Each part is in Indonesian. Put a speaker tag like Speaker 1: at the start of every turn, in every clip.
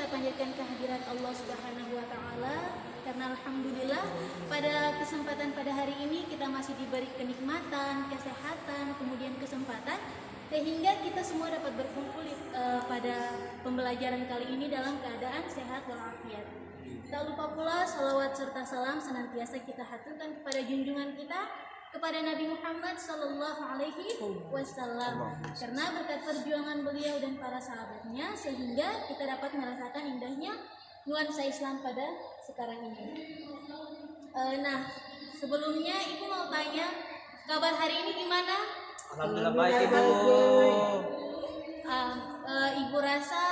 Speaker 1: kita panjatkan kehadirat Allah Subhanahu wa taala karena alhamdulillah pada kesempatan pada hari ini kita masih diberi kenikmatan, kesehatan, kemudian kesempatan sehingga kita semua dapat berkumpul pada pembelajaran kali ini dalam keadaan sehat walafiat. Tak lupa pula salawat serta salam senantiasa kita haturkan kepada junjungan kita, kepada Nabi Muhammad Sallallahu Alaihi Wasallam, karena berkat perjuangan beliau dan para sahabatnya sehingga kita dapat merasakan indahnya nuansa Islam pada sekarang ini. Nah, sebelumnya Ibu mau tanya kabar hari ini gimana?
Speaker 2: Alhamdulillah baik Ibu.
Speaker 1: Ibu rasa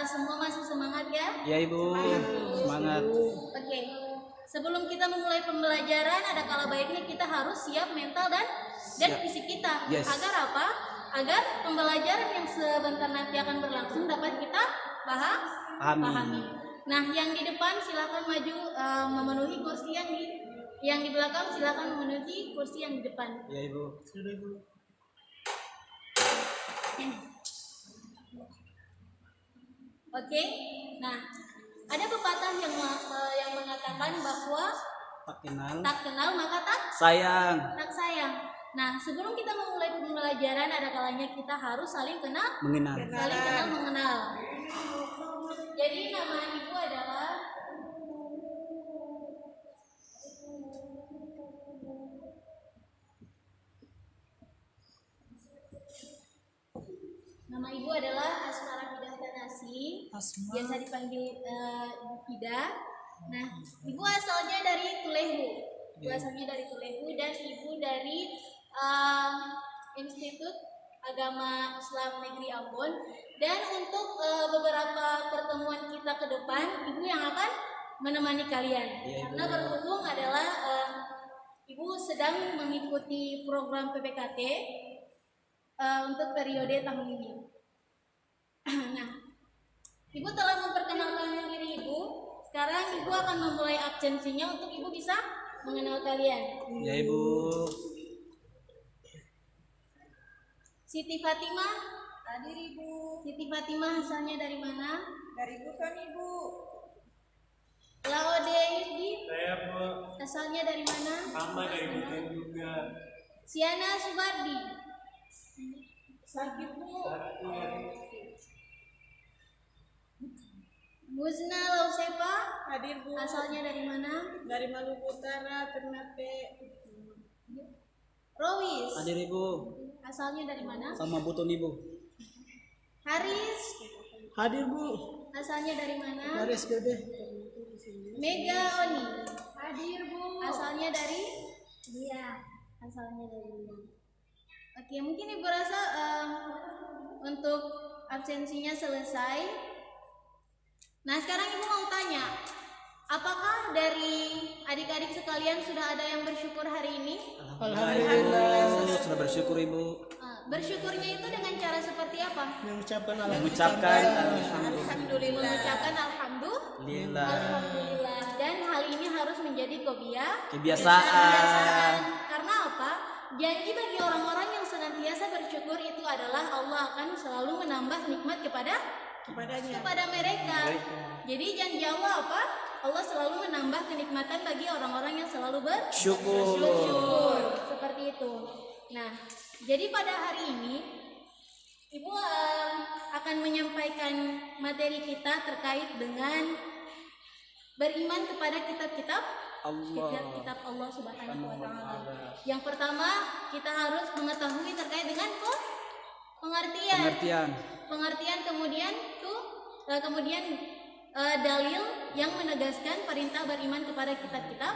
Speaker 1: semua masih semangat ya?
Speaker 2: Ya Ibu, semangat.
Speaker 1: Oke. Sebelum kita memulai pembelajaran, ada kala baiknya kita harus siap mental dan fisik kita.
Speaker 2: Yes.
Speaker 1: Agar apa? Agar pembelajaran yang sebentar nanti akan berlangsung dapat kita pahami. Nah, yang di depan silakan maju memenuhi kursi yang di belakang silakan memenuhi kursi yang di depan.
Speaker 2: Ya Ibu. Sudah Ibu.
Speaker 1: Oke. Nah, ada pepatah yang mengatakan bahwa tak kenal maka tak sayang. Nah, sebelum kita memulai pembelajaran ada kalanya kita harus saling mengenal. Jadi nama Ibu adalah Asma Rafidah Tanasi, biasa dipanggil Ida. Nah, Ibu asalnya dari Tulehu. Dan Ibu dari Institut Agama Islam Negeri Ambon. Dan untuk beberapa pertemuan kita ke depan, Ibu yang akan menemani kalian.
Speaker 2: Ya,
Speaker 1: karena berhubung adalah Ibu sedang mengikuti program PPKT untuk periode tahun ini. Nah, Ibu telah memperkenalkan diri Ibu. Sekarang Ibu akan memulai absensinya untuk Ibu bisa mengenal kalian.
Speaker 2: Ya Ibu.
Speaker 1: Siti Fatimah, hadir Ibu. Siti Fatimah asalnya dari mana?
Speaker 3: Dari Bukan Ibu.
Speaker 1: Laode Yusdi,
Speaker 4: Saya Bu.
Speaker 1: asalnya dari mana?
Speaker 4: Sama dari Bukan juga.
Speaker 1: Siana Subardi,
Speaker 3: Sakit Bu.
Speaker 1: Muzna Lausepa,
Speaker 3: Hadir Bu.
Speaker 1: asalnya dari mana?
Speaker 3: Dari Maluku Utara, Ternate.
Speaker 1: Rowis,
Speaker 2: Hadir Ibu.
Speaker 1: asalnya dari mana?
Speaker 2: Sama Butun Ibu.
Speaker 1: Haris,
Speaker 2: Hadir Bu.
Speaker 1: asalnya dari mana?
Speaker 2: Dari SPB.
Speaker 1: Mega Oni, hadir Bu, asalnya dari asalnya dari Liang. Oke, mungkin Ibu rasa untuk absensinya selesai. Nah, sekarang Ibu mau tanya, apakah dari adik-adik sekalian sudah ada yang bersyukur hari ini?
Speaker 2: Alhamdulillah. Sudah bersyukur Ibu.
Speaker 1: Bersyukurnya itu dengan cara seperti apa?
Speaker 2: Mengucapkan
Speaker 1: Mengucapkan alhamdulillah. Dan hal ini harus menjadi kebiasaan. Karena apa? Janji bagi orang-orang yang senantiasa bersyukur itu adalah Allah akan selalu menambah nikmat kepada mereka. Jadi janji Allah apa? Allah selalu menambah kenikmatan bagi orang-orang yang selalu bersyukur. Seperti itu. Nah, jadi pada hari ini Ibu akan menyampaikan materi kita terkait dengan beriman kepada kitab-kitab Allah Subhanahu wa taala. Yang pertama, kita harus mengetahui terkait dengan pengertian, kemudian dalil yang menegaskan perintah beriman kepada kitab-kitab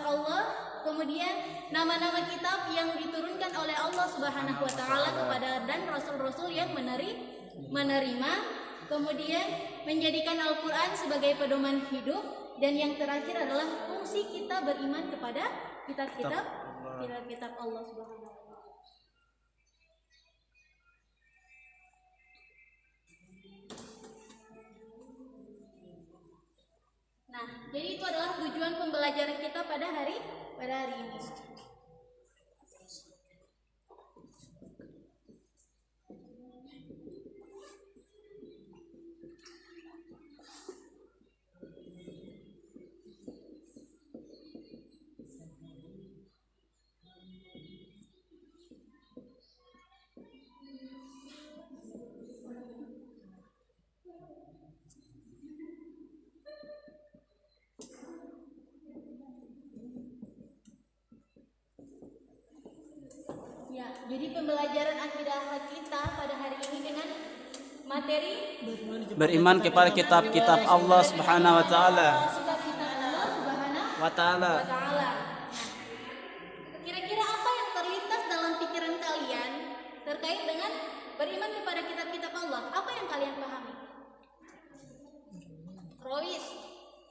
Speaker 1: Allah, kemudian nama-nama kitab yang diturunkan oleh Allah Subhanahu wa taala kepada dan rasul-rasul yang menerima, kemudian menjadikan Al-Qur'an sebagai pedoman hidup, dan yang terakhir adalah fungsi kita beriman kepada kitab-kitab Allah Subhanahu wa taala. Nah, jadi itu adalah tujuan pembelajaran kita pada hari ini. Jadi pembelajaran akidah kita pada hari ini dengan materi
Speaker 5: Beriman kepada kitab-kitab Allah Subhanahu wa taala.
Speaker 1: kitab-kitab Allah Subhanahu
Speaker 5: Wa taala.
Speaker 1: wa taala. Kira-kira apa yang terlintas dalam pikiran kalian terkait dengan beriman kepada kitab-kitab Allah? Apa yang kalian pahami? Rois,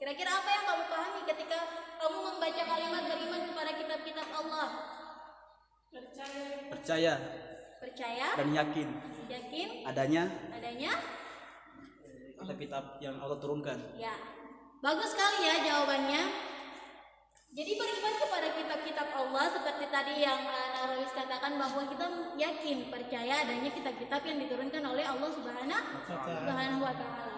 Speaker 1: kira-kira apa yang kamu pahami ketika kamu membaca kalimat beriman kepada kitab-kitab Allah?
Speaker 5: Percaya
Speaker 1: Percaya,
Speaker 5: dan yakin
Speaker 1: yakin
Speaker 5: adanya
Speaker 1: adanya.
Speaker 5: kitab-kitab yang Allah turunkan.
Speaker 1: Ya, bagus sekali ya jawabannya. Jadi beriman kepada kitab-kitab Allah seperti tadi yang Narawis katakan bahwa kita yakin percaya adanya kitab-kitab yang diturunkan oleh Allah Subhanahu wa taala.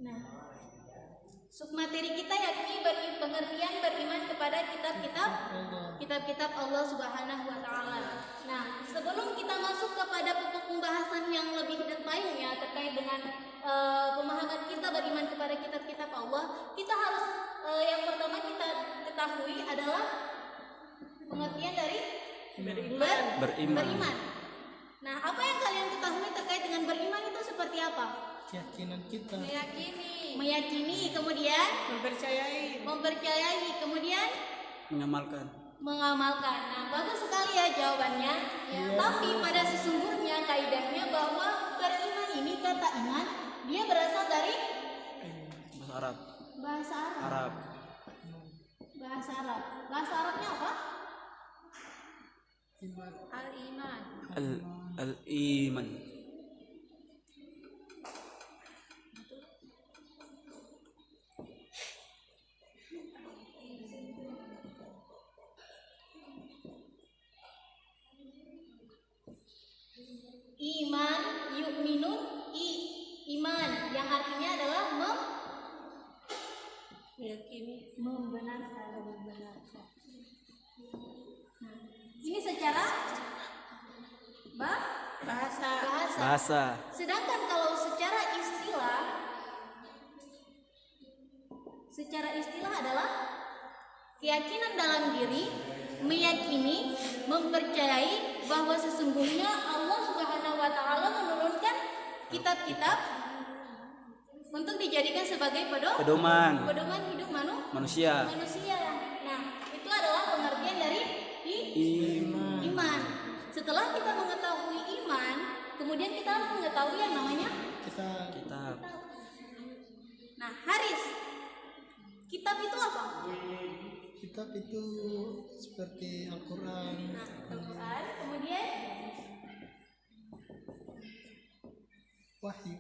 Speaker 1: Nah, submateri kita yakni pengertian beriman kepada kitab-kitab Allah Subhanahu wa taala. Nah, sebelum kita masuk kepada pokok pembahasan yang lebih detailnya terkait dengan pemahaman kita beriman kepada kitab-kitab Allah, kita harus yang pertama kita ketahui adalah pengertian dari beriman. Nah, apa yang kalian ketahui terkait dengan beriman itu seperti apa?
Speaker 2: Keyakinan kita.
Speaker 1: Meyakini, kemudian mempercayai, kemudian mengamalkan. Nah, bagus sekali ya jawabannya. Tapi pada sesungguhnya kaidahnya bahwa beriman ini, kata iman, dia berasal dari bahasa Arab. Bahasa Arabnya apa? Al-iman.
Speaker 5: Al-iman.
Speaker 1: Iman, yu'minun, iman yang artinya adalah membenarkan. Nah, ini secara bahasa. Sedangkan kalau secara istilah adalah keyakinan dalam diri, meyakini, mempercayai bahwa sesungguhnya Allah Subhanahu wa taala menurunkan kitab-kitab untuk dijadikan sebagai pedoman hidup manusia. Nah, itu adalah pengertian dari iman. Setelah kita mengetahui iman, kemudian kita harus mengetahui yang namanya
Speaker 5: Kitab.
Speaker 1: Nah, Haris, kitab itu apa?
Speaker 2: Kitab itu seperti Al-Quran.
Speaker 1: Nah, Al-Quran, kemudian
Speaker 2: Wahyu.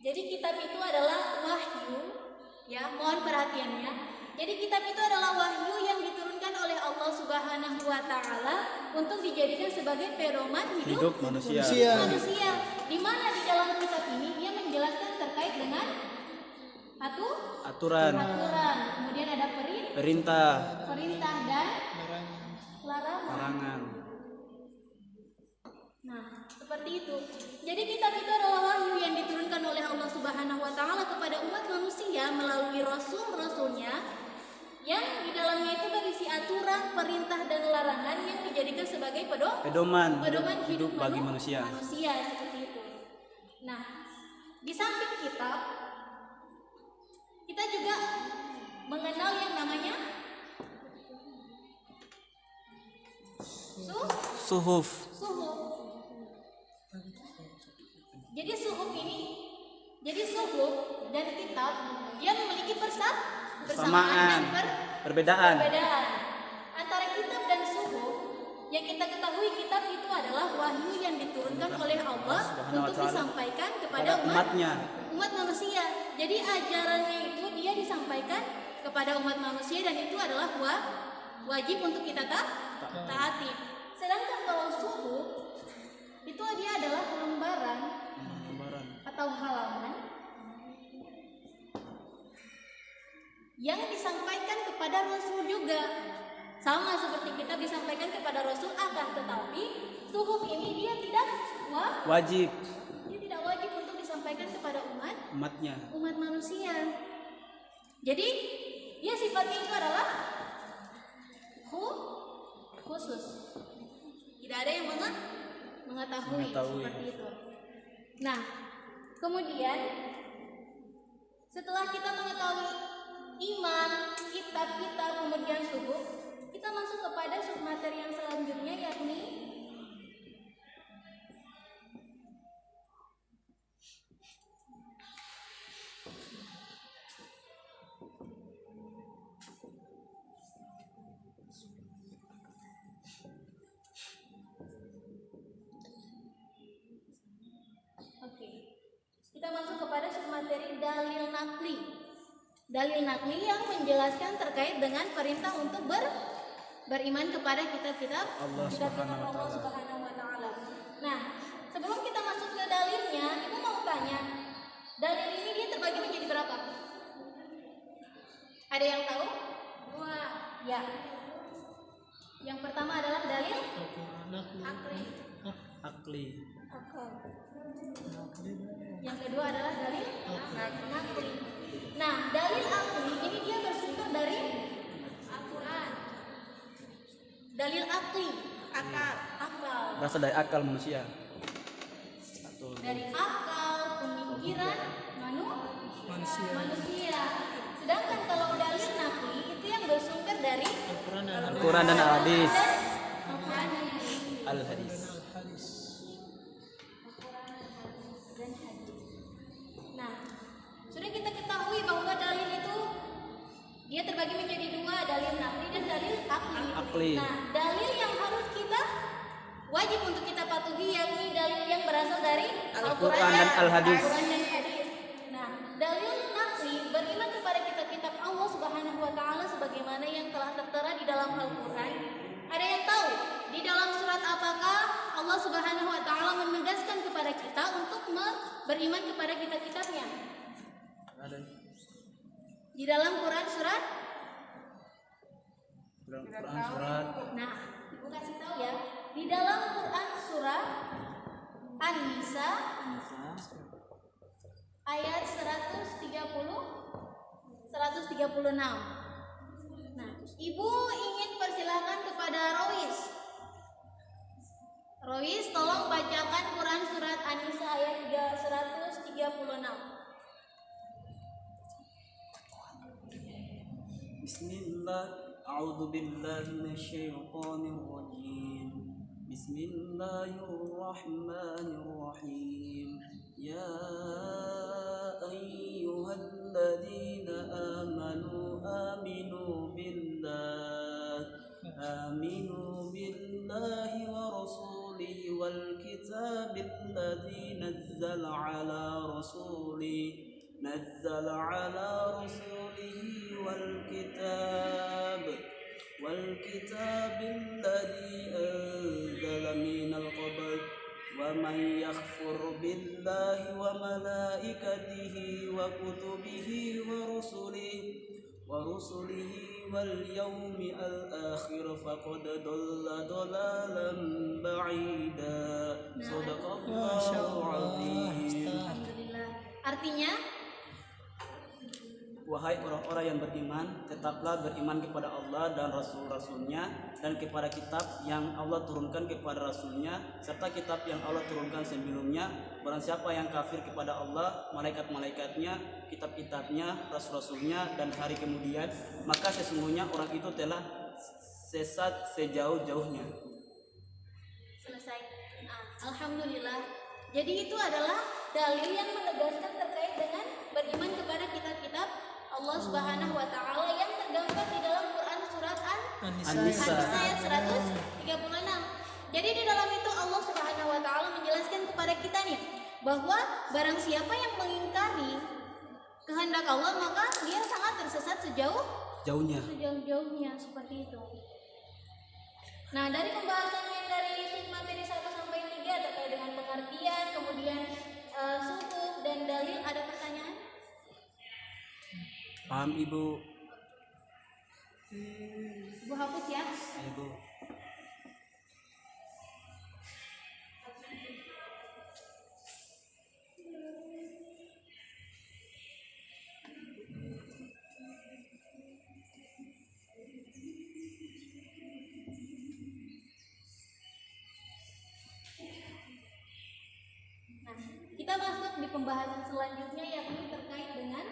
Speaker 1: Jadi kitab itu adalah wahyu, ya, mohon perhatiannya. Jadi kitab itu adalah wahyu yang diturunkan oleh Allah Subhanahu wa taala untuk dijadikan sebagai pedoman hidup
Speaker 5: manusia.
Speaker 1: Di mana di dalam kitab ini dia menjelaskan terkait dengan
Speaker 5: Aturan.
Speaker 1: Kemudian ada
Speaker 5: Perintah.
Speaker 1: dan larangan. Nah, seperti itu. Jadi kitab itu adalah wahyu yang diturunkan oleh Allah Subhanahu wa taala kepada umat manusia melalui rasul-rasulnya yang di dalamnya itu berisi aturan, perintah dan larangan yang dijadikan sebagai pedoman hidup
Speaker 5: bagi manusia.
Speaker 1: Seperti itu. Nah, di samping kitab kita juga mengenal yang namanya
Speaker 5: Suhuf.
Speaker 1: Jadi suhuf dan kitab dia memiliki
Speaker 5: Persamaan. Perbedaan.
Speaker 1: Antara kitab dan suhuf, yang kita ketahui kitab itu adalah wahyu yang diturunkan oleh Allah untuk disampaikan kepada umat manusia. Jadi ajarannya itu dia disampaikan kepada umat manusia dan itu adalah wajib untuk kita taati. Sedangkan kalau suhuf itu dia adalah lembaran atau halaman yang disampaikan kepada Rasul juga. Sama seperti kita disampaikan kepada Rasul, akan tetapi suhuf ini dia tidak
Speaker 5: Wajib
Speaker 1: dia tidak wajib untuk disampaikan kepada
Speaker 5: umatnya.
Speaker 1: umat manusia. Jadi dia sifatnya itu adalah khusus. Tidak ada yang mengetahui seperti itu. Nah, kemudian setelah kita mengetahui iman, kitab-kitab, kemudian suhuf, kita masuk kepada submateri yang selanjutnya, yakni kita masuk kepada submateri dalil nakli. Dalil nakli yang menjelaskan terkait dengan perintah untuk beriman kepada kitab-kitab
Speaker 5: Allah
Speaker 1: Subhanahu wa Ta'ala. Nah, sebelum kita masuk ke dalilnya, Ibu mau tanya, dalil ini dia terbagi menjadi berapa? Ada yang tahu? 2. Ya. Yang pertama adalah dalil
Speaker 5: Akli.
Speaker 1: yang kedua adalah dalil nakli. Nah, dalil akli ini dia bersumber dari Al-Quran. Dalil akli, akal.
Speaker 5: Berasal dari akal manusia.
Speaker 1: Dari akal, pemikiran manusia. Sedangkan kalau dalil nakli itu yang bersumber dari
Speaker 5: Al-Quran dan Al-Hadis.
Speaker 1: Al-Quran dan
Speaker 5: Al-Hadis.
Speaker 1: Nah, sudah kita ketahui bahwa dalil itu dia terbagi menjadi 2, dalil nakli dan dalil akli. Nah, dalil yang harus kita wajib untuk kita patuhi yakni dalil yang berasal dari
Speaker 5: Al-Quran dan Al-Hadis.
Speaker 1: Nah, dalil nakli beriman kepada kitab-kitab Allah Subhanahu wa Ta'ala sebagaimana yang telah tertera di dalam Al-Quran. Ada yang tahu di dalam surat apakah Allah Subhanahu wa Ta'ala menegaskan kepada kita untuk beriman kepada kitab-kitabnya? Di dalam Quran surat. Nah, Ibu kasih tahu ya. Di dalam Quran surah An-Nisa ayat 136. Nah, Ibu ingin persilahkan kepada Rois, tolong bacakan Quran surat An-Nisa ayat 136.
Speaker 5: Bismillah. A'udzu billahi minasyaitonir rajim. Bismillahirrahmanirrahim. Ya ayyuhalladzina amanu aminu billahi wa rasulihi wal kitabil ladzi nazzala ala rasulihi والكتاب الذي أنزل من القبل ومن يكفر بالله وملائكته وكتبه ورسله واليوم الآخر فقد ضل ضلالا بعيدا. صدق الله العظيم.
Speaker 1: Alhamdulillah. Artinya,
Speaker 5: wahai orang-orang yang beriman, tetaplah beriman kepada Allah dan Rasul-Rasulnya dan kepada kitab yang Allah turunkan kepada Rasulnya serta kitab yang Allah turunkan sebelumnya. Barang siapa yang kafir kepada Allah, malaikat-malaikatnya, kitab-kitabnya, Rasul-Rasulnya dan hari kemudian, maka sesungguhnya orang itu telah sesat sejauh-jauhnya.
Speaker 1: selesai. Nah, alhamdulillah. Jadi itu adalah dalil yang menegaskan terkait dengan beriman kepada kitab-kitab Allah Subhanahu wa Ta'ala yang tergambar di dalam Quran surat An-Nisa ayat 136. Jadi di dalam itu Allah Subhanahu wa Ta'ala menjelaskan kepada kita nih bahwa barang siapa yang mengingkari kehendak Allah maka dia sangat tersesat sejauh-jauhnya seperti itu. Nah, dari pembahasan yang dari materi 1 sampai 3 terkait dengan pengertian, kemudian suku, dan dalil. Ada pertanyaan?
Speaker 5: Paham Ibu?
Speaker 1: Ibu hapus ya.
Speaker 5: Ibu.
Speaker 1: Nah, kita masuk di pembahasan selanjutnya yakni terkait dengan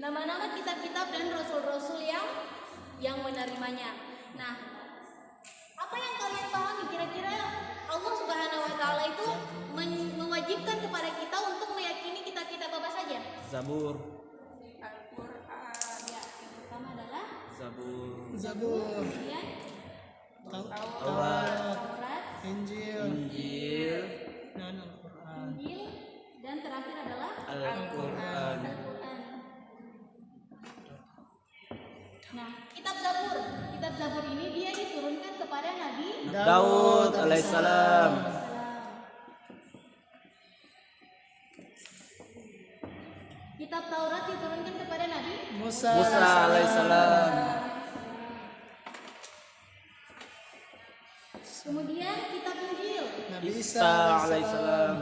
Speaker 1: nama-nama kitab-kitab dan rasul-rasul yang menerimanya. Nah, apa yang kalian pahami kira-kira Allah Subhanahu wa taala itu mewajibkan kepada kita untuk meyakini kitab-kitab apa saja?
Speaker 5: Zabur.
Speaker 3: Al-Quran.
Speaker 1: Ya, yang pertama adalah
Speaker 5: Zabur.
Speaker 1: kemudian
Speaker 5: Taurat.
Speaker 1: Taurat,
Speaker 2: Injil,
Speaker 5: Injil.
Speaker 2: dan Al-Quran.
Speaker 1: Injil, dan terakhir adalah
Speaker 5: Al-Quran.
Speaker 1: Al-Quran. Nah, kitab Zabur ini dia diturunkan kepada Nabi
Speaker 5: Daud alaihissalam.
Speaker 1: Kitab Taurat diturunkan kepada Nabi
Speaker 2: Musa,
Speaker 5: Musa alaihissalam.
Speaker 1: Kemudian kitab Injil
Speaker 2: Nabi
Speaker 5: Isa alaihissalam.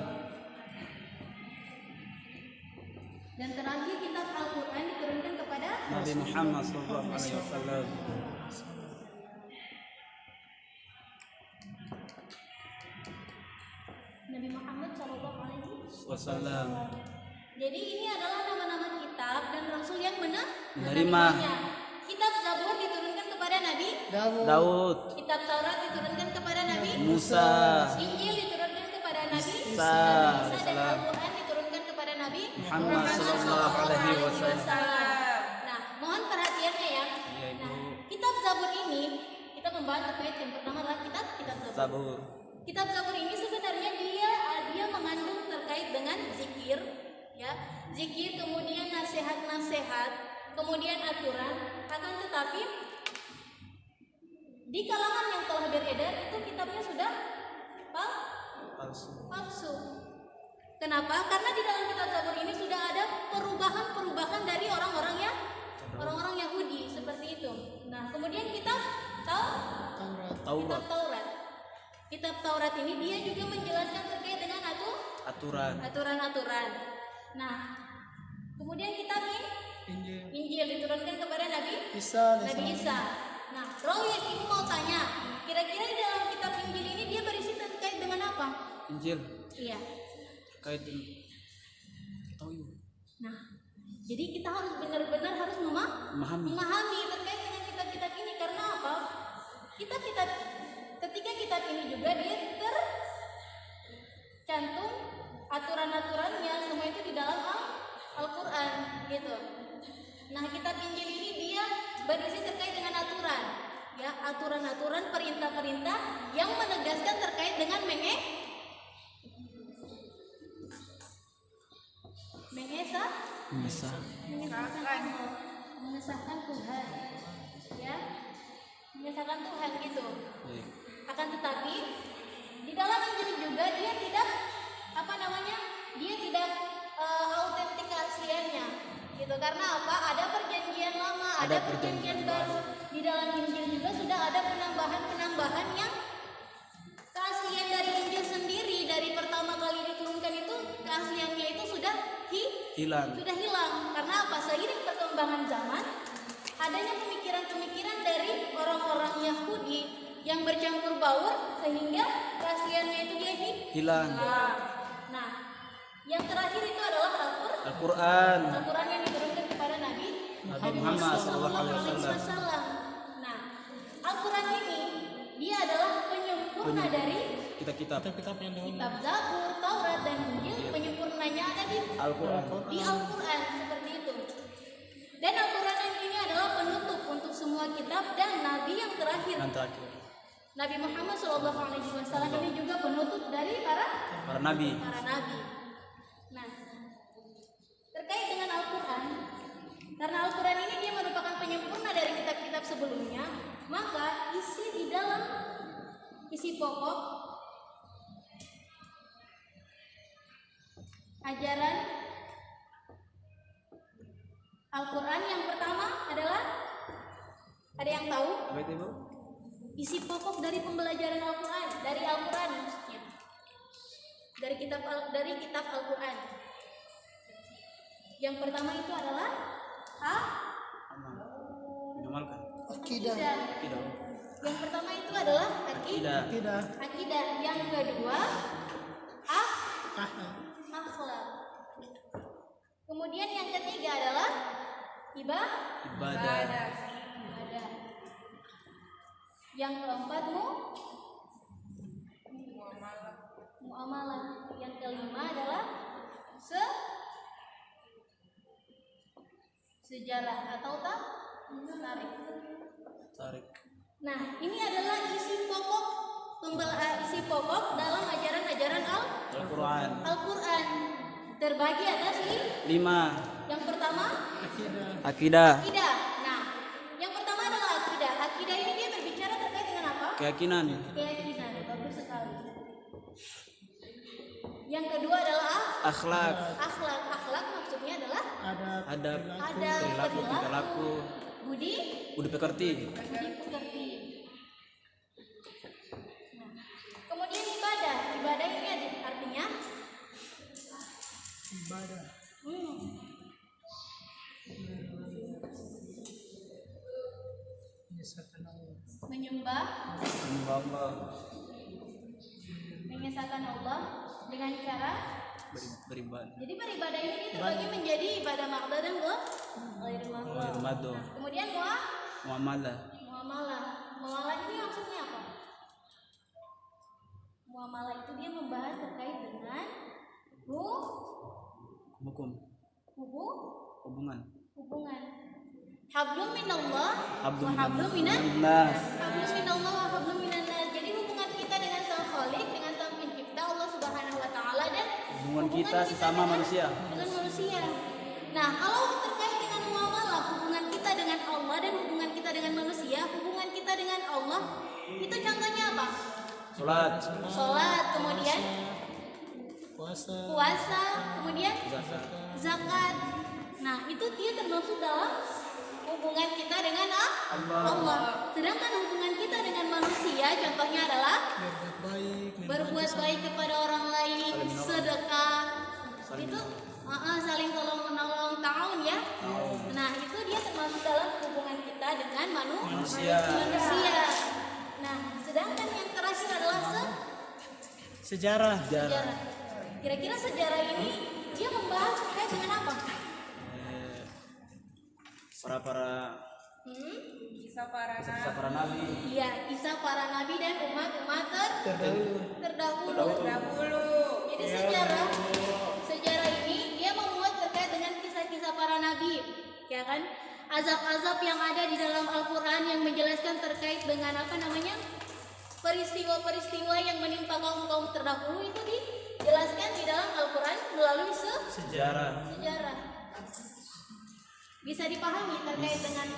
Speaker 1: dan terakhir kitab Al-Quran diturunkan kepada
Speaker 5: Nabi Muhammad sallallahu alaihi wasallam.
Speaker 1: Nabi Muhammad Shallallahu Alaihi
Speaker 5: Wasallam.
Speaker 1: Jadi ini adalah nama-nama kitab dan rasul yang
Speaker 5: Menerima.
Speaker 1: menerimanya. Kitab Zabur diturunkan kepada Nabi,
Speaker 5: Daud.
Speaker 1: kitab Taurat diturunkan kepada Nabi,
Speaker 5: Musa.
Speaker 1: Injil diturunkan kepada Nabi,
Speaker 5: Isa
Speaker 1: dan Al-Quran diturunkan kepada Nabi
Speaker 5: Muhammad sallallahu alaihi wasallam.
Speaker 1: Nah, mohon perhatiannya ya.
Speaker 5: Iya, Ibu.
Speaker 1: Nah, kitab Zabur ini kita membahas terkait yang pertama adalah kitab Zabur.
Speaker 5: Zabur.
Speaker 1: Kitab Zabur ini sebenarnya dia mengandung terkait dengan zikir, ya, zikir, kemudian nasihat-nasihat, kemudian aturan. Akan tetapi di kalangan yang telah beredar itu kitabnya sudah palsu. Kenapa? Karena di dalam kitab Zabur ini sudah ada perubahan dari orang-orang Yahudi seperti itu. Nah, kemudian kitab
Speaker 2: Taurat.
Speaker 1: Taurat. Kitab Taurat ini dia juga menjelaskan terkait dengan aturan-aturan. Nah, kemudian kitab
Speaker 2: Injil,
Speaker 1: Injil diturunkan kepada Nabi
Speaker 2: Isa,
Speaker 1: Isa. Nah, Rawi ini mau tanya, kira-kira di dalam kitab Injil ini dia berisi terkait dengan apa?
Speaker 5: Injil
Speaker 1: Iya.
Speaker 5: terkait dengan tahu yuk.
Speaker 1: Nah, jadi kita harus benar-benar harus memahami terkait dengan kitab-kitab ini. Karena apa? Ketika kitab ini juga dia tercantum aturan-aturannya semua itu di dalam Al-Quran gitu. Nah, kitab Injil ini dia berisi terkait dengan aturan, ya, aturan-aturan, perintah-perintah yang menegaskan terkait dengan mengesahkan Tuhan, ya, mengesahkan Tuhan gitu.
Speaker 5: Baik.
Speaker 1: Akan tetapi di dalam Injil juga dia tidak dia tidak autentik keasliannya gitu. Karena apa? Ada perjanjian lama, ada perjanjian baru. Di dalam Injil juga sudah ada penambahan yang keaslian dari Injil sendiri dari pertama kali diturunkan itu keasliannya itu sudah hilang. Karena apa? Seiring perkembangan zaman, adanya pemikiran-pemikiran dari orang-orang Yahudi yang bercampur baur sehingga keasliannya itu dia
Speaker 5: Hilang.
Speaker 1: Nah, yang terakhir itu adalah
Speaker 5: Al-Quran.
Speaker 1: Al-Quran yang diturunkan kepada Nabi
Speaker 5: Muhammad sallallahu alaihi wasallam.
Speaker 1: Nah, Al-Quran ini dia adalah penyempurna dari
Speaker 5: Kitab-kitab
Speaker 2: Kitab yang dahulu.
Speaker 1: kitab Zabur, Taurat, dan Injil. Penyempurnanya ada di
Speaker 5: Al-Quran.
Speaker 1: Al-Quran seperti itu. Dan Al-Quran ini adalah penutup untuk semua kitab dan Nabi yang terakhir.
Speaker 5: Dan terakhir
Speaker 1: Nabi Muhammad SAW ini juga penutup dari para
Speaker 5: nabi.
Speaker 1: nabi. Nah, terkait dengan Al-Quran, karena Al-Quran ini dia merupakan penyempurna dari kitab-kitab sebelumnya, maka isi pokok ajaran Al-Quran yang pertama adalah, ada yang tahu?
Speaker 5: Apa itu, Bu?
Speaker 1: Isi pokok dari pembelajaran Al-Quran, dari Al-Quran maksudnya, dari kitab Al-Quran. Yang pertama itu adalah
Speaker 5: Mengamalkan.
Speaker 2: Akidah.
Speaker 5: Tidak.
Speaker 1: Yang pertama itu adalah akidah.
Speaker 2: Akidah.
Speaker 1: Yang kedua
Speaker 2: Akhlak.
Speaker 1: akhlak. Kemudian yang ketiga adalah
Speaker 5: Ibadah.
Speaker 1: Yang keempat muamalah. Yang kelima adalah sejarah atau tarik. Nah, ini adalah isi pokok dalam ajaran Al-Quran. Terbagi atas
Speaker 5: 5.
Speaker 1: yang pertama
Speaker 5: Akidah.
Speaker 1: Nah, yang pertama adalah akidah. Akidah ini dia berbicara terkait dengan apa?
Speaker 5: Keyakinan.
Speaker 1: Bagus sekali. Yang kedua adalah
Speaker 5: Akhlak.
Speaker 1: Akhlak maksudnya adalah
Speaker 5: Adab. Perilaku.
Speaker 1: budi
Speaker 5: pekerti.
Speaker 1: Nah, kemudian ibadah. Ibadah ini artinya
Speaker 2: Ibadah.
Speaker 1: menyembah, mengesahkan Allah dengan cara
Speaker 5: Beribadah.
Speaker 1: Jadi beribadah ini terbagi menjadi ibadah makdah dan ghair makdah. Kemudian
Speaker 5: Muamalah.
Speaker 1: Muamalah ini maksudnya apa? Muamalah itu dia membahas terkait dengan
Speaker 5: Hukum. Hubungan.
Speaker 1: Hablum minallah wa hablum minan
Speaker 5: Nas.
Speaker 1: Hablum minallah wa hablum minan nas. Jadi hubungan kita dengan Sang Khalik, dengan Sang Pencipta Allah Subhanahu wa taala, dan
Speaker 5: Hubungan kita sesama manusia.
Speaker 1: Dengan manusia. Nah, kalau terkait dengan muamalah, hubungan kita dengan Allah dan hubungan kita dengan manusia, hubungan kita dengan Allah itu contohnya apa?
Speaker 5: Salat,
Speaker 1: kemudian puasa, kemudian zakat. Nah, itu dia termasuk dalam hubungan kita dengan Allah. Sedangkan hubungan kita dengan manusia contohnya adalah berbuat baik kepada orang lain, sedekah, itu saling tolong menolong, ta'awun ya. Nah, itu dia termasuk dalam hubungan kita dengan manusia. Nah, sedangkan yang terakhir adalah
Speaker 2: Sejarah.
Speaker 1: Kira-kira sejarah ini dia membahas terkait dengan apa?
Speaker 3: Kisah para
Speaker 5: nabi.
Speaker 1: Iya, kisah para nabi dan umat-umat terdahulu. Jadi sejarah ini dia memuat terkait dengan kisah-kisah para nabi, ya kan? Azab-azab yang ada di dalam Al-Quran yang menjelaskan terkait dengan peristiwa-peristiwa yang menimpa kaum terdahulu itu dijelaskan di dalam Al-Quran melalui sejarah. Bisa dipahami terkait dengan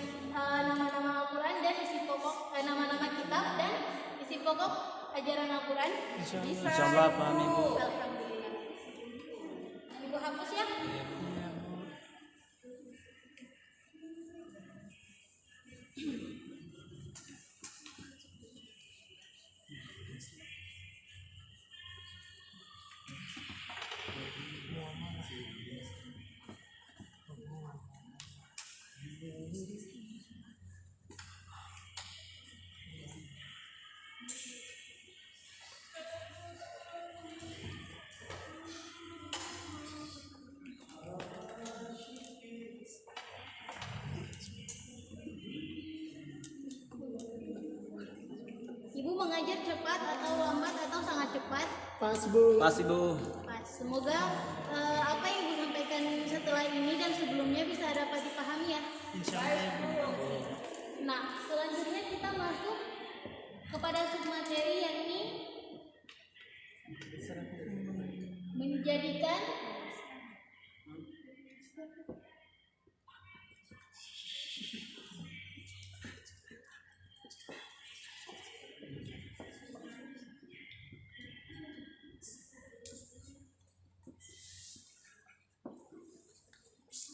Speaker 1: nama-nama Al-Quran dan isi pokok nama-nama kitab dan isi pokok ajaran Al-Quran.
Speaker 5: Insyaallah paham Ibu.
Speaker 1: Alhamdulillah. Ibu hapus ya. Ibu mengajar cepat atau lambat atau sangat cepat?
Speaker 2: Pas Bu.
Speaker 5: Pas Ibu.
Speaker 1: Pas. Semoga apa yang Ibu sampaikan setelah ini dan sebelumnya bisa dapat dipahami ya.
Speaker 2: Insyaallah.
Speaker 1: Nah, selanjutnya kita masuk kepada sub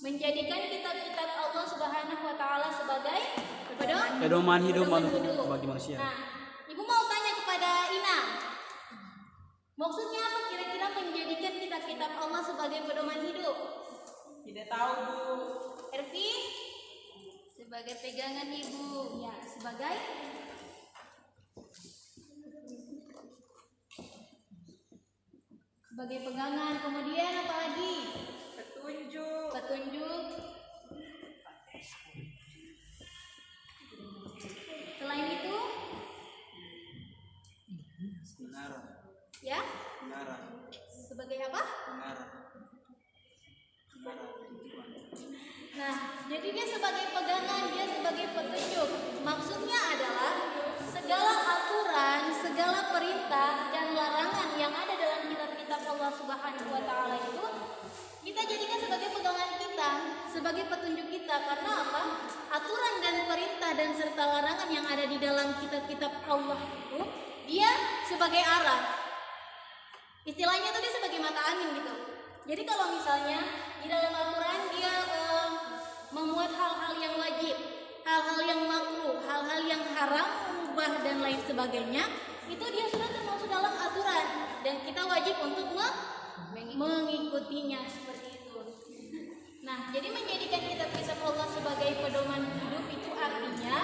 Speaker 1: menjadikan kitab-kitab Allah Subhanahu wa taala sebagai
Speaker 5: pedoman hidup
Speaker 1: pedoman
Speaker 5: bagi manusia.
Speaker 1: Nah, Ibu mau tanya kepada Ina. Maksudnya apa kira-kira menjadikan kitab-kitab Allah sebagai pedoman hidup?
Speaker 3: Tidak tahu, Bu.
Speaker 1: Ervi?
Speaker 2: Sebagai pegangan Ibu.
Speaker 1: Ya, sebagai pegangan. Kemudian apa lagi?
Speaker 3: Petunjuk.
Speaker 1: Petunjuk. Selain itu,
Speaker 5: Mengarah,
Speaker 1: ya,
Speaker 5: mengarah,
Speaker 1: sebagai apa?
Speaker 5: mengarah.
Speaker 1: Nah, jadi dia sebagai pegangan, dia sebagai petunjuk. Maksudnya adalah segala aturan, segala perintah dan larangan yang ada dalam kitab-kitab Allah Subhanahu wa taala itu kita jadikan sebagai pegangan kita, sebagai petunjuk kita. Karena apa? Aturan dan perintah dan serta larangan yang ada di dalam kitab-kitab Allah itu dia sebagai arah. Istilahnya tuh dia sebagai mata angin gitu. Jadi kalau misalnya di dalam Al-Quran dia memuat hal-hal yang wajib, hal-hal yang makruh, hal-hal yang haram, mubah dan lain sebagainya, itu dia sudah termasuk dalam aturan dan kita wajib untuk mengikutinya seperti itu. Nah, jadi menjadikan kitab-kitab Allah sebagai pedoman hidup itu artinya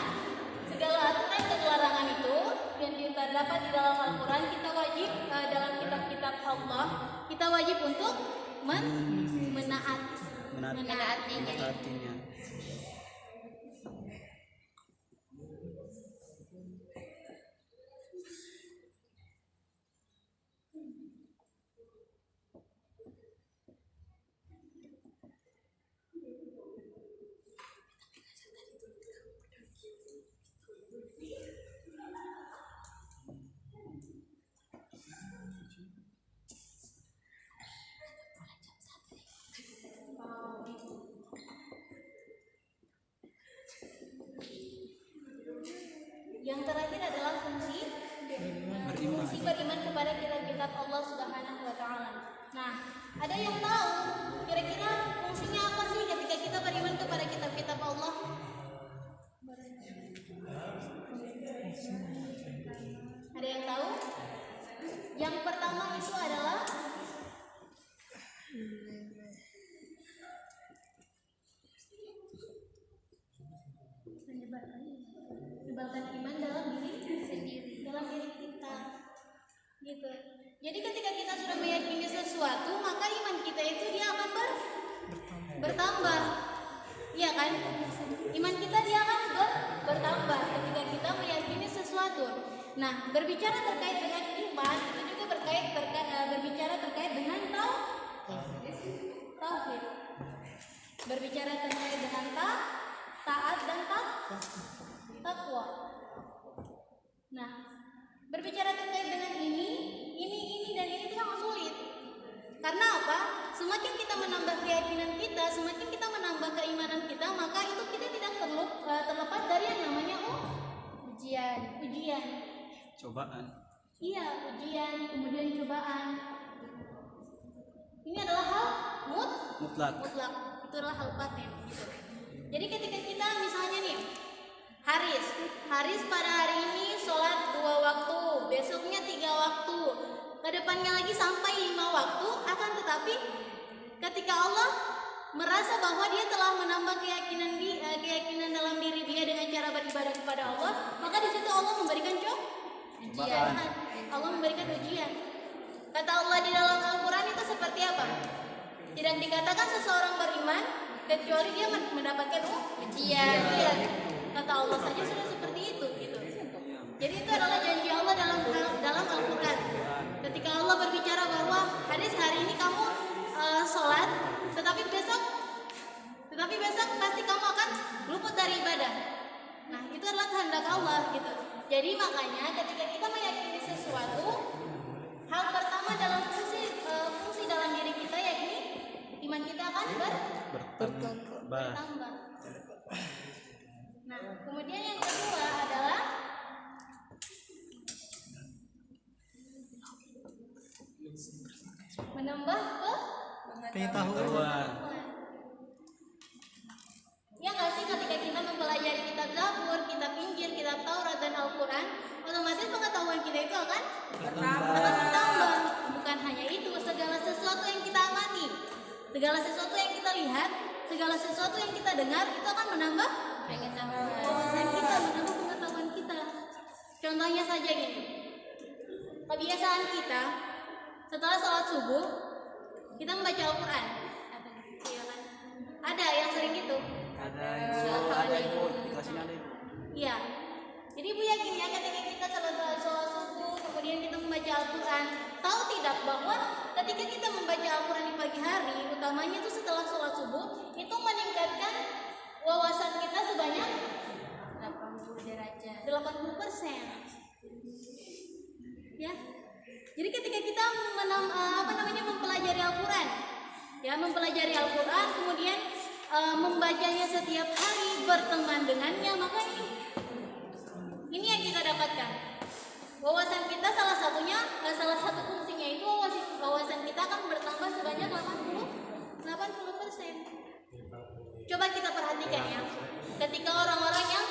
Speaker 1: segala aturan dan larangan itu yang terdapat di dalam Al-Quran kita wajib dalam kitab-kitab Allah kita wajib untuk menaatinya. Yang terakhir adalah fungsi beriman kepada kitab-kitab Allah Subhanahu wa taala. Nah, ada yang tahu kira-kira fungsinya apa sih ketika kita beriman kepada kitab-kitab Allah? Ada yang tahu? Yang pertama itu adalah menyebarkan iman dalam diri kita gitu. Jadi ketika kita sudah meyakini sesuatu maka iman kita itu dia akan bertambah, iya kan? Iman kita dia akan bertambah ketika kita meyakini sesuatu. Nah, berbicara terkait dengan iman itu juga berbicara terkait dengan tauhid. Berbicara terkait dengan taat dan takwa. Nah, berbicara terkait dengan ini dan ini itu sangat sulit. Karena apa? Semakin kita menambah keyakinan kita, semakin kita menambah keimanan kita, maka itu kita tidak terlepas dari yang namanya ujian.
Speaker 5: Cobaan.
Speaker 1: Iya, ujian, kemudian cobaan. Ini adalah hal mutlak. Itu adalah hal paten gitu. Jadi ketika kita misalnya nih Haris pada hari ini sholat 2 waktu, besoknya 3 waktu, kedepannya lagi sampai 5 waktu. Akan tetapi ketika Allah merasa bahwa dia telah menambah keyakinan dalam diri dia dengan cara beribadah kepada Allah, maka di situ Allah memberikan ujian. Allah memberikan ujian. Kata Allah di dalam Al-Quran itu seperti apa? Tidak dikatakan seseorang beriman kecuali dia mendapatkan ujian. Kata Allah saja sudah seperti itu gitu. Jadi itu adalah janji Allah dalam Al-Quran. Ketika Allah berbicara bahwa Haris hari ini kamu sholat, tetapi besok pasti kamu akan luput dari ibadah. Nah, itu adalah kehendak Allah gitu. Jadi makanya ketika kita meyakini sesuatu, hal pertama dalam fungsi dalam diri kita yakni iman kita akan bertambah. Nah, kemudian yang kedua adalah menambah pengetahuan. Al-Quran, otomatis pengetahuan kita itu akan
Speaker 3: Bertambah.
Speaker 1: bertambah. Bukan hanya itu, segala sesuatu yang kita amati, segala sesuatu yang kita lihat, segala sesuatu yang kita dengar itu akan menambah wawasan kita, menambah pengetahuan kita. Contohnya saja gini, kebiasaan kita setelah sholat subuh kita membaca Al-Quran. Iya kan? Ada yang sering gitu.
Speaker 5: Ada ibu di kelas ini ada ibu.
Speaker 1: Iya. Jadi ibu yakin ya ketika kita sholat subuh kemudian kita membaca Al-Quran, tahu tidak bahwa ketika kita membaca Al-Quran di pagi hari, utamanya itu setelah sholat subuh, itu meningkatkan wawasan kita sebanyak
Speaker 2: 80 derajat.
Speaker 1: 80%. Ya. Jadi ketika kita mempelajari Al-Quran, ya mempelajari Al-Quran, kemudian membacanya setiap hari, berteman dengannya, maka ini yang kita dapatkan. Wawasan kita salah satu fungsinya itu wawasan kita akan bertambah sebanyak 80%. Coba kita perhatikan ya, ketika orang-orang yang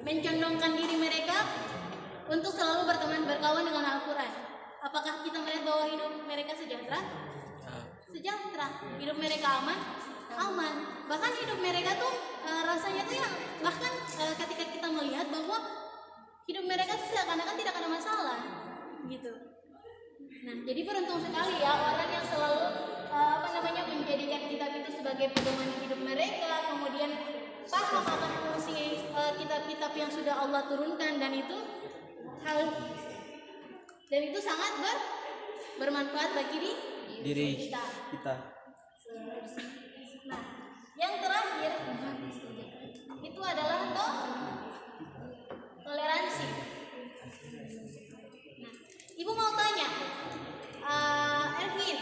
Speaker 1: mencondongkan diri mereka untuk selalu berkawan dengan Al-Quran, apakah kita melihat bahwa hidup mereka sejahtera? Sejahtera. Hidup mereka aman. Bahkan hidup mereka tuh rasanya tuh yang bahkan ketika kita melihat bahwa hidup mereka seakan-akan tidak ada masalah gitu. Nah, jadi beruntung sekali ya orang yang selalu menjadikan kitab itu sebagai pedoman hidup mereka, kemudian paham akan fungsi kitab-kitab yang sudah Allah turunkan, dan itu sangat bermanfaat bagi
Speaker 5: Diri kita.
Speaker 1: Nah, yang terakhir itu adalah toleransi. Nah, ibu mau tanya, Erwin,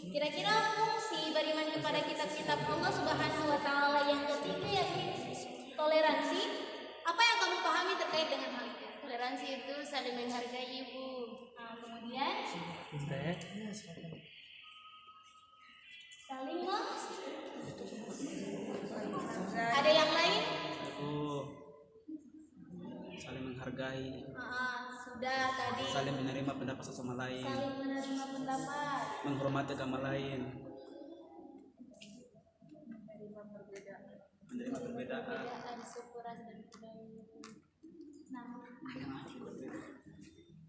Speaker 1: kira-kira fungsi beriman kepada kitab-kitab Allah Subhanahu wa Ta'ala yang ketiga, yakni toleransi, apa yang kamu pahami terkait dengan hal itu?
Speaker 2: Toleransi itu saling menghargai, Ibu.
Speaker 1: Nah, kemudian saling ada yang lain?
Speaker 5: Saling menghargai,
Speaker 1: Sudah tadi.
Speaker 5: saling menerima pendapat satu sama lain,
Speaker 1: Saling menerima pendapat.
Speaker 5: menghormati agama lain, menerima perbedaan.
Speaker 1: Nah,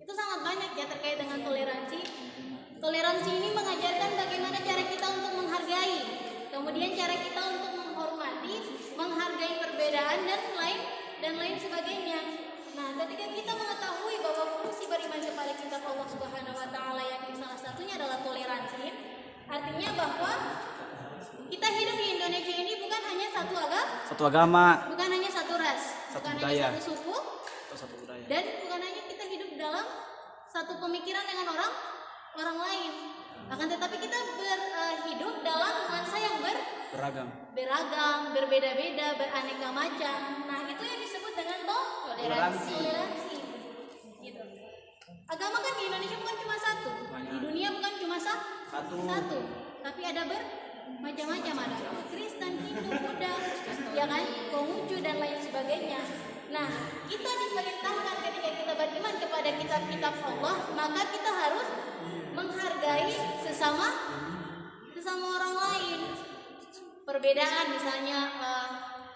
Speaker 1: itu sangat banyak ya terkait dengan toleransi. Toleransi ini mengajarkan bagaimana cara kita untuk menghargai, kemudian cara kita untuk menghormati, menghargai perbedaan dan lain sebagainya. Nah, ketika kita mengetahui bahwa fungsi beriman kepada kitab Allah Subhanahu wa Ta'ala yang salah satunya adalah toleransi, artinya bahwa kita hidup di Indonesia ini bukan hanya
Speaker 5: Satu agama,
Speaker 1: bukan hanya satu ras, bukan
Speaker 5: budaya,
Speaker 1: hanya satu suku,
Speaker 5: atau satu budaya.
Speaker 1: dan bukan hanya kita hidup dalam satu pemikiran dengan orang lain. Akan tetapi kita hidup dalam nuansa yang
Speaker 5: Beragam.
Speaker 1: berbeda-beda, beraneka macam. Nah, itu yang disebut dengan
Speaker 5: Toleransi.
Speaker 1: Gitu. Agama kan di Indonesia bukan cuma satu,
Speaker 5: Banyak.
Speaker 1: di dunia bukan cuma
Speaker 5: Satu.
Speaker 1: tapi ada macam-macam, ada Kristen, Hindu, Buddha, ya kan, Konghucu dan lain sebagainya. Nah, kita diperintahkan ketika kita beriman kepada kitab-kitab Allah, maka kita harus menghargai sesama orang lain. Perbedaan misalnya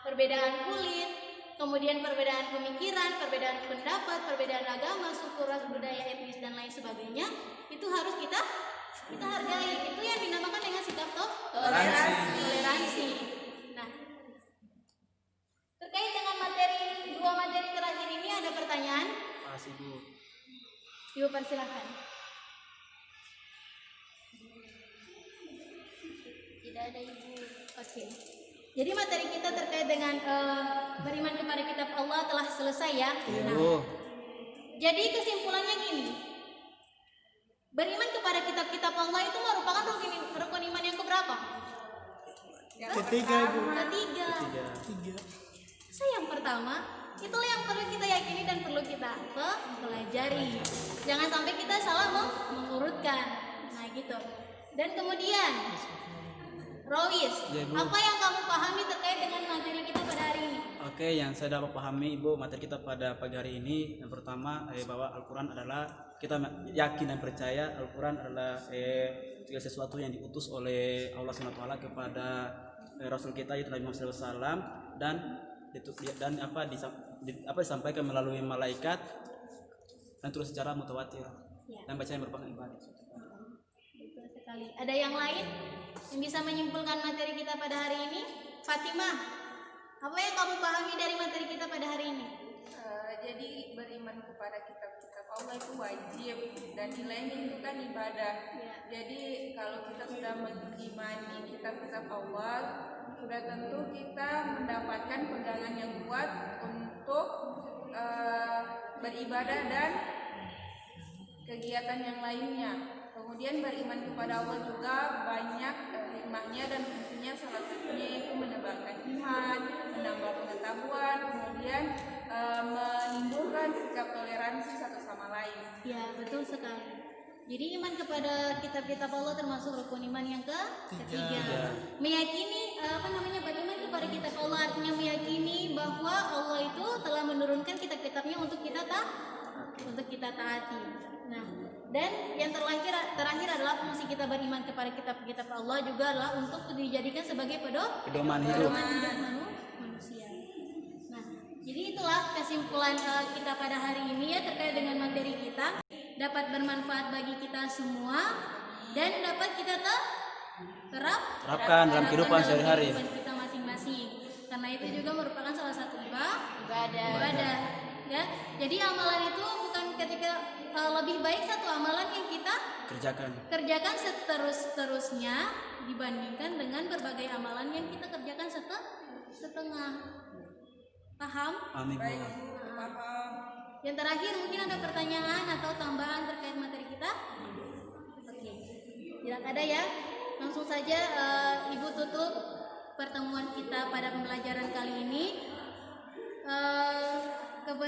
Speaker 1: perbedaan kulit, kemudian perbedaan pemikiran, perbedaan pendapat, perbedaan agama, suku, ras, budaya, etnis dan lain sebagainya, itu harus kita hargai. Itu yang dinamakan dengan sikap toleransi. Nah, terkait dengan dua materi terakhir ini ada pertanyaan?
Speaker 5: Makasih, Bu.
Speaker 1: Ibu persilahkan.
Speaker 2: Tidak ada, Ibu.
Speaker 1: Oke. Jadi materi kita terkait dengan beriman kepada kitab Allah telah selesai ya. Nah, jadi kesimpulannya gini. Beriman kepada kitab-kitab Allah itu merupakan rukun iman yang keberapa?
Speaker 5: Ketiga, Ibu.
Speaker 1: Ketiga. Yang pertama, itulah yang perlu kita yakini dan perlu kita pelajari. Jangan sampai kita salah mengurutkan. Nah, gitu. Dan kemudian, Rois,
Speaker 5: Ya, Bu.
Speaker 1: apa yang kamu pahami terkait dengan materi kita pada hari ini?
Speaker 5: Oke, yang saya dapat pahami Ibu materi kita pada pagi hari ini yang pertama bahwa Al-Quran adalah kita yakin dan percaya Al-Quran adalah segala sesuatu yang diutus oleh Allah SWT kepada Rasul kita yaitu Nabi Muhammad SAW dan apa disampaikan melalui malaikat dan terus secara mutawatir dan bacaan merupakan ibadah.
Speaker 1: Betul sekali. Ada yang lain yang bisa menyimpulkan materi kita pada hari ini? Fatimah, apa yang kamu pahami dari materi kita pada hari ini?
Speaker 3: Jadi beriman kepada kitab-kitab Allah itu wajib dan nilainya itu kan ibadah. Jadi kalau kita sudah mengimani kitab-kitab Allah, sudah tentu kita mendapatkan pegangan yang kuat untuk beribadah dan kegiatan yang lainnya. Kemudian beriman kepada Allah juga banyak hikmahnya dan fungsinya, salah satunya itu menebarkan iman, menambah pengetahuan, kemudian menimbulkan sikap toleransi satu sama lain.
Speaker 1: Ya, betul sekali. Jadi iman kepada kitab-kitab Allah termasuk rukun iman yang ketiga. Meyakini beriman kepada kitab Allah artinya meyakini bahwa Allah itu telah menurunkan kitab-kitabnya untuk kita taati. Nah, dan yang terakhir adalah fungsi kita beriman kepada kitab-kitab Allah juga adalah untuk dijadikan sebagai pedoman hidup manusia. Nah, jadi itulah kesimpulan kita pada hari ini ya terkait dengan materi kita, dapat bermanfaat bagi kita semua dan dapat kita terapkan
Speaker 5: dalam kehidupan sehari-hari
Speaker 1: kita masing-masing. Karena itu juga merupakan salah satu ibadah. Ya, jadi amalan itu bukan ketika lebih baik satu amalan yang kita kerjakan seterusnya dibandingkan dengan berbagai amalan yang kita kerjakan setengah. Paham?
Speaker 5: Amin.
Speaker 3: Paham.
Speaker 1: Yang terakhir mungkin ada pertanyaan atau tambahan terkait materi kita? Oke, tidak ada ya. Langsung saja Ibu tutup pertemuan kita pada pembelajaran kali ini. Ibu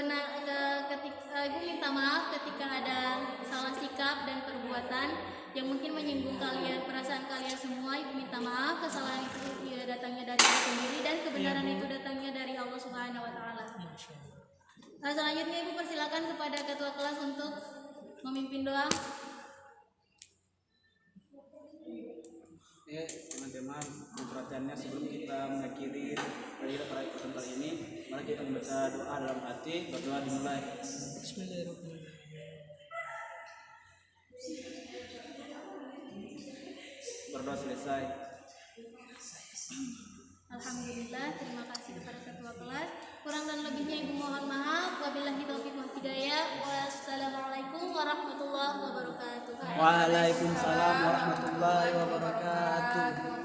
Speaker 1: minta maaf ketika ada salah sikap dan perbuatan yang mungkin menyinggung perasaan kalian semua. Ibu minta maaf, kesalahan itu datangnya dari Ibu sendiri dan kebenaran itu datangnya dari Allah Subhanahu wa taala. Selanjutnya Ibu persilakan kepada ketua kelas untuk memimpin doa.
Speaker 5: Teman-teman, perhatiannya sebelum kita mengakhiri pada tempat ini, mari kita membaca doa dalam hati. Berdoa dimulai. Bismillahirrahmanirrahim. Berdoa selesai.
Speaker 1: Alhamdulillah, terima kasih kepada ketua kelas. Kurang dan lebihnya Ibu mohon maaf. Wabillahi taufiq wal hidayah. Wassalamualaikum warahmatullahi wabarakatuh.
Speaker 5: Waalaikumsalam warahmatullahi wabarakatuh.